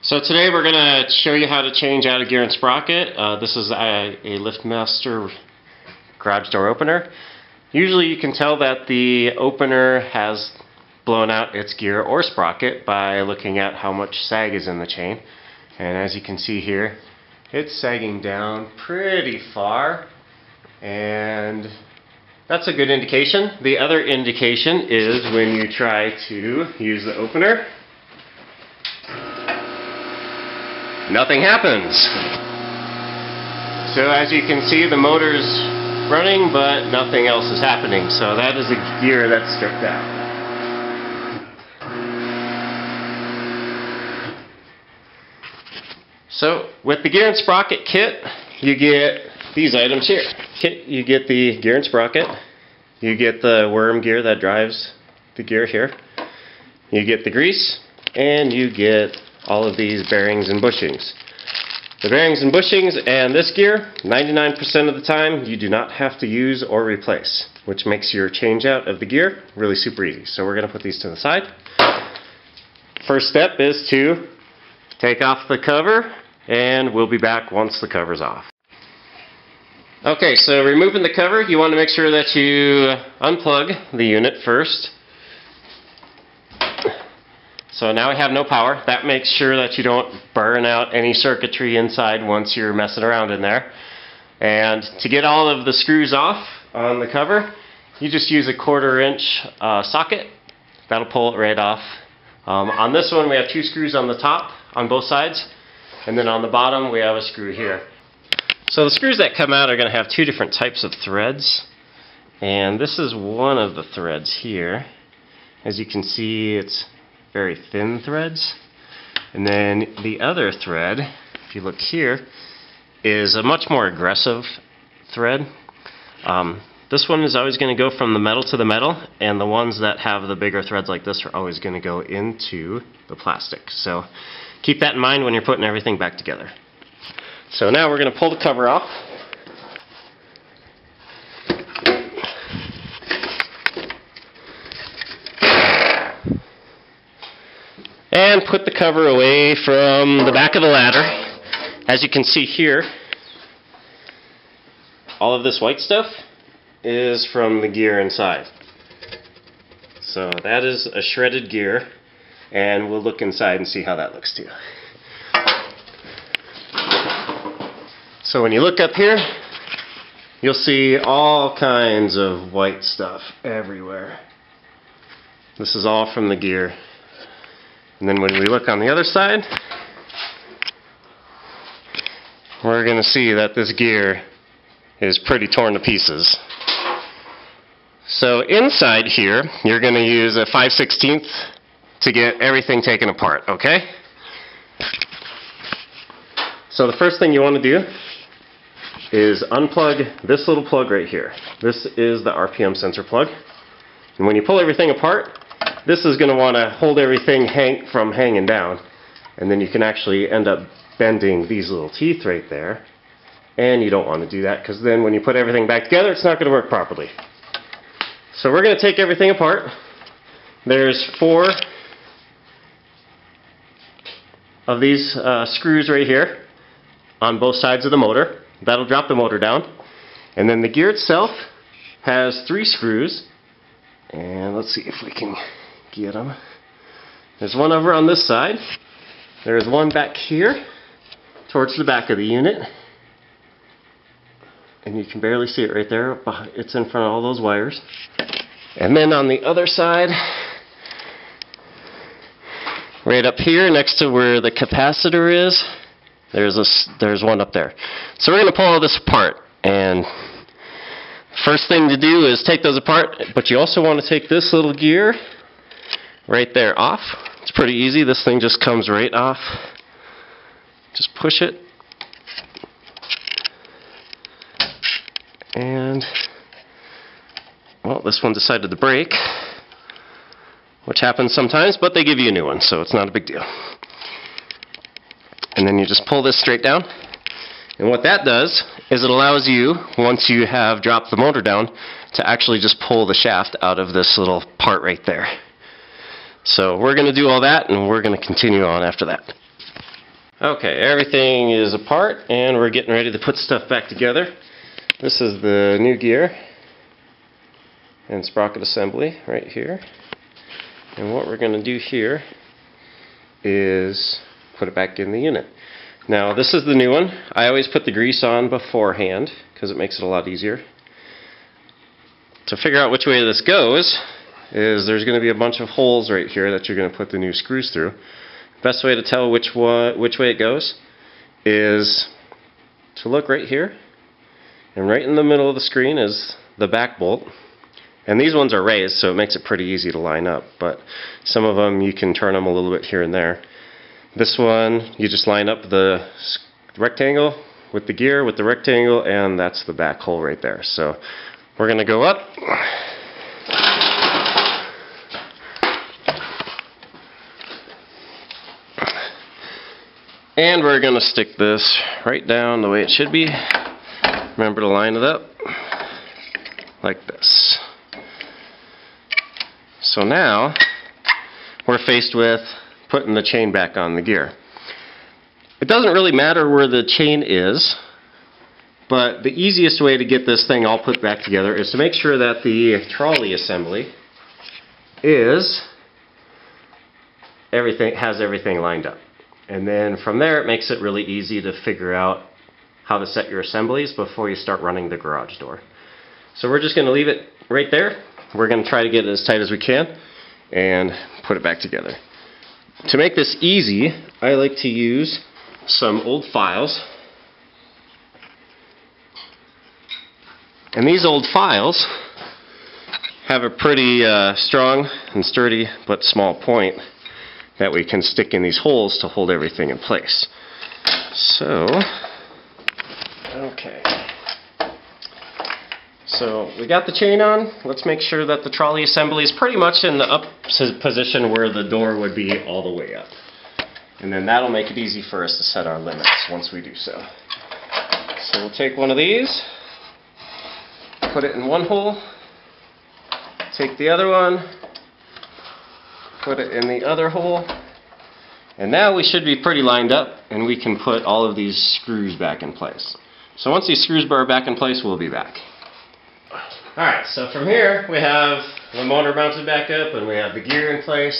So today we're going to show you how to change out a gear and sprocket. This is a LiftMaster garage door opener. Usually you can tell that the opener has blown out its gear or sprocket by looking at how much sag is in the chain. And as you can see here, it's sagging down pretty far, and that's a good indication. The other indication is when you try to use the opener. Nothing happens. So as you can see, the motor's running, but nothing else is happening. So that is a gear that's stripped out. So with the gear and sprocket kit, you get these items here. You get the gear and sprocket. You get the worm gear that drives the gear here. You get the grease, and you get all of these bearings and bushings. The bearings and bushings and this gear, 99% of the time, you do not have to use or replace, which makes your change out of the gear really super easy. So we're going to put these to the side. First step is to take off the cover, and we'll be back once the cover's off. Okay, so removing the cover, you want to make sure that you unplug the unit first. So now we have no power. That makes sure that you don't burn out any circuitry inside once you're messing around in there. And to get all of the screws off on the cover, you just use a 1/4 inch socket. That'll pull it right off. On this one we have 2 screws on the top on both sides, and then on the bottom we have a screw here. So the screws that come out are going to have 2 different types of threads, and this is one of the threads here. As you can see, it's very thin threads, and then the other thread, if you look here, is a much more aggressive thread. This one is always going to go from the metal to the metal, and the ones that have the bigger threads like this are always going to go into the plastic. So keep that in mind when you're putting everything back together. So now we're going to pull the cover off. And put the cover away from the back of the ladder. As you can see here, all of this white stuff is from the gear inside. So that is a shredded gear, and we'll look inside and see how that looks too. So when you look up here, you'll see all kinds of white stuff everywhere. This is all from the gear. And then when we look on the other side, we're going to see that this gear is pretty torn to pieces. So inside here, you're going to use a 5/16 to get everything taken apart, okay? So the first thing you want to do is unplug this little plug right here. This is the RPM sensor plug. And when you pull everything apart, this is going to want to hold everything from hanging down, and then you can actually end up bending these little teeth right there, and you don't want to do that because then when you put everything back together, it's not going to work properly. So we're going to take everything apart. There's 4 of these screws right here on both sides of the motor. That'll drop the motor down, and then the gear itself has 3 screws, and let's see if we can get them. There's one over on this side. There's one back here towards the back of the unit, and you can barely see it right there. It's in front of all those wires. And then on the other side, right up here next to where the capacitor is, there's one up there. So we're going to pull all this apart, and first thing to do is take those apart, but you also want to take this little gear right there off. It's pretty easy. This thing just comes right off. Just push it. And, well, this one decided to break, which happens sometimes, but they give you a new one, so it's not a big deal. And then you just pull this straight down. And what that does is it allows you, once you have dropped the motor down, to actually just pull the shaft out of this little part right there. So we're going to do all that, and we're going to continue on after that. Okay, everything is apart and we're getting ready to put stuff back together. This is the new gear and sprocket assembly right here. And what we're going to do here is put it back in the unit. Now this is the new one. I always put the grease on beforehand because it makes it a lot easier. To figure out which way this goes is there's going to be a bunch of holes right here that you're going to put the new screws through. Best way to tell which way it goes is to look right here, and right in the middle of the screen is the back bolt. And these ones are raised, so it makes it pretty easy to line up, but some of them you can turn them a little bit here and there. This one, you just line up the rectangle with the gear, with the rectangle, and that's the back hole right there. So we're going to go up. And we're going to stick this right down the way it should be. Remember to line it up like this. So now we're faced with putting the chain back on the gear. It doesn't really matter where the chain is, but the easiest way to get this thing all put back together is to make sure that the trolley assembly has everything lined up. And then from there it makes it really easy to figure out how to set your assemblies before you start running the garage door. So we're just going to leave it right there. We're going to try to get it as tight as we can and put it back together. To make this easy, I like to use some old files. And these old files have a pretty strong and sturdy but small point that we can stick in these holes to hold everything in place. So, okay. So we got the chain on. Let's make sure that the trolley assembly is pretty much in the up position where the door would be all the way up. And then that'll make it easy for us to set our limits once we do so. So we'll take one of these, put it in one hole, take the other one, put it in the other hole, and now we should be pretty lined up and we can put all of these screws back in place. So once these screws are back in place, we'll be back. Alright, so from here we have the motor mounted back up and we have the gear in place,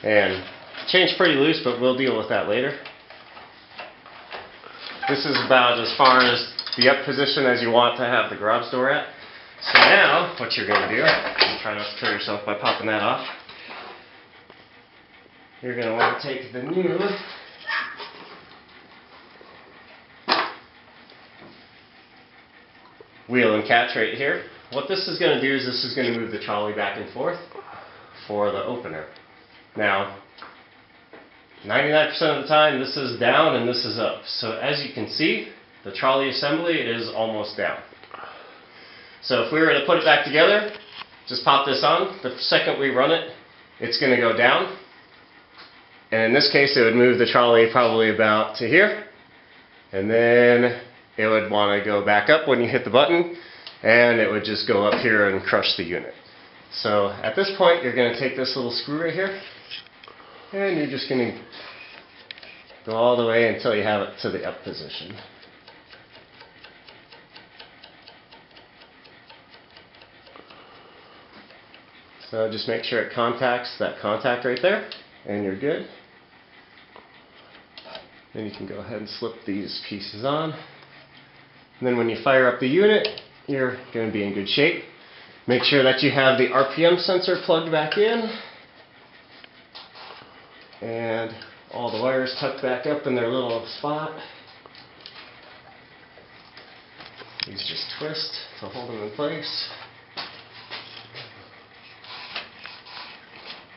and chain's pretty loose, but we'll deal with that later. This is about as far as the up position as you want to have the garage door at. So now what you're going to do, and try not to kill yourself by popping that off, you're going to want to take the new wheel and catch right here. What this is going to do is this is going to move the trolley back and forth for the opener. Now, 99% of the time this is down and this is up. So as you can see, the trolley assembly is almost down. So if we were to put it back together, just pop this on. The second we run it, it's going to go down. And in this case, it would move the trolley probably about to here. And then it would want to go back up when you hit the button. And it would just go up here and crush the unit. So at this point, you're going to take this little screw right here. And you're just going to go all the way until you have it to the up position. So just make sure it contacts that contact right there, and you're good. Then you can go ahead and slip these pieces on. And then when you fire up the unit, you're going to be in good shape. Make sure that you have the RPM sensor plugged back in. And all the wires tucked back up in their little spot. These just twist to hold them in place.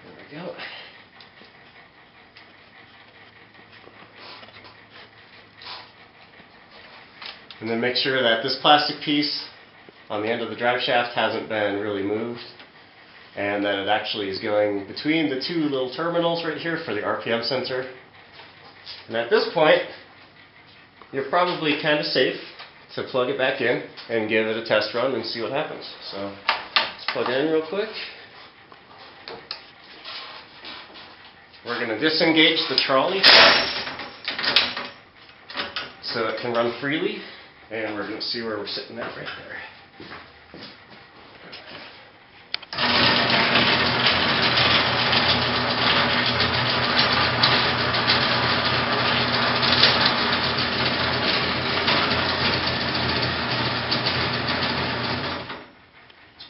There we go. And then make sure that this plastic piece on the end of the drive shaft hasn't been really moved, and that it actually is going between the two little terminals right here for the RPM sensor. And at this point, you're probably kind of safe to plug it back in and give it a test run and see what happens. So let's plug it in real quick. We're going to disengage the trolley. so it can run freely, and we're going to see where we're sitting at right there.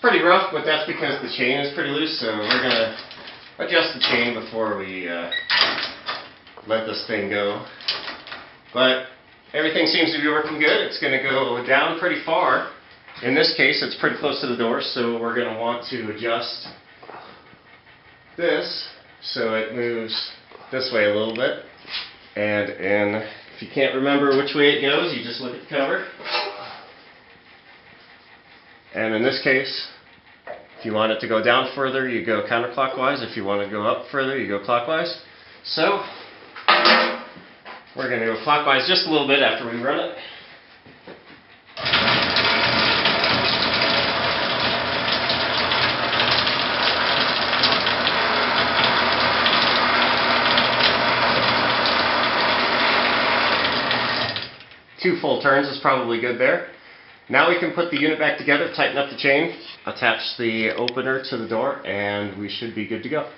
Pretty rough, but that's because the chain is pretty loose, so we're going to adjust the chain before we let this thing go. But everything seems to be working good. It's going to go down pretty far. In this case, it's pretty close to the door, so we're going to want to adjust this so it moves this way a little bit. And if you can't remember which way it goes, you just look at the cover. And in this case, if you want it to go down further, you go counterclockwise. If you want to go up further, you go clockwise. So, we're going to go clockwise just a little bit after we run it. Two full turns is probably good there. Now we can put the unit back together, tighten up the chain, attach the opener to the door, and we should be good to go.